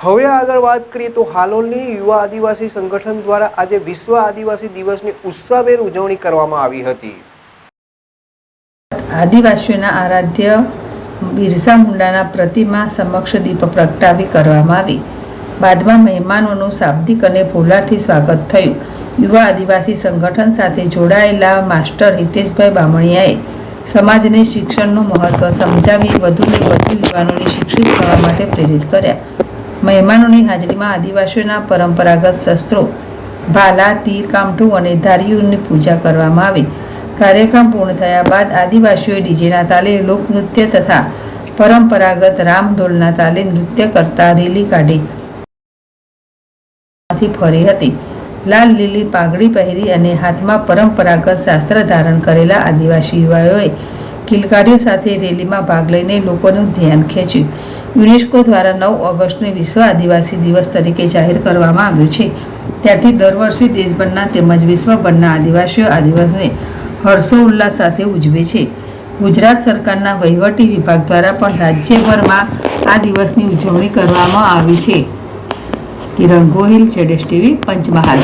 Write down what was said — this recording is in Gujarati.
હવે આગળ વાત કરીએ તો હાલોલની યુવા આદિવાસી સંગઠન દ્વારા આજે વિશ્વ આદિવાસી દિવસની ઉત્સાહભેર ઉજવણી કરવામાં આવી હતી. આદિવાસીઓના આરાધ્ય બિરસા મુંડાના પ્રતિમા સમક્ષ દીપ પ્રગટાવી કરવામાં આવી. બાદમાં મહેમાનોનું શાબ્દિક અને ફુલારથી સ્વાગત થયું. યુવા આદિવાસી સંગઠન સાથે જોડાયેલા માસ્ટર હિતેશભાઈ બામણીયાએ સમાજને શિક્ષણનું મહત્વ સમજાવી વધુને વધુ યુવાનોને શિક્ષિત થવા માટે પ્રેરિત કર્યા. મહેમાનોની હાજરીમાં આદિવાસીઓના પરંપરાગત શસ્ત્રો ભાલા, તીર, કામઠું અને ધારીઓની પૂજા કરવામાં આવી. કાર્યક્રમ પૂર્ણ થયા બાદ આદિવાસીઓએ ડીજેના તાલે લોકનૃત્ય તથા પરંપરાગત રામઢોલના તાલે નૃત્ય કરતા રેલી કાઢી ફરી હતી. લાલ લીલી પાઘડી પહેરી અને હાથમાં પરંપરાગત શાસ્ત્ર ધારણ કરેલા આદિવાસી યુવાઓએ કિલકારીઓ સાથે રેલીમાં ભાગ લઈને લોકોનું ધ્યાન ખેંચ્યું. યુનેસ્કો દ્વારા 9 ઓગસ્ટને વિશ્વ આદિવાસી દિવસ તરીકે જાહેર કરવામાં આવ્યું છે. ત્યારથી દર વર્ષે દેશભરના તેમજ વિશ્વભરના આદિવાસીઓ આ દિવસને હર્ષોલ્લાસ સાથે ઉજવે છે. ગુજરાત સરકારના વહીવટી વિભાગ દ્વારા પણ રાજ્યભરમાં આ દિવસની ઉજવણી કરવામાં આવી છે. કિરણ ગોહિલ, ZSTV, પંચમહાલ.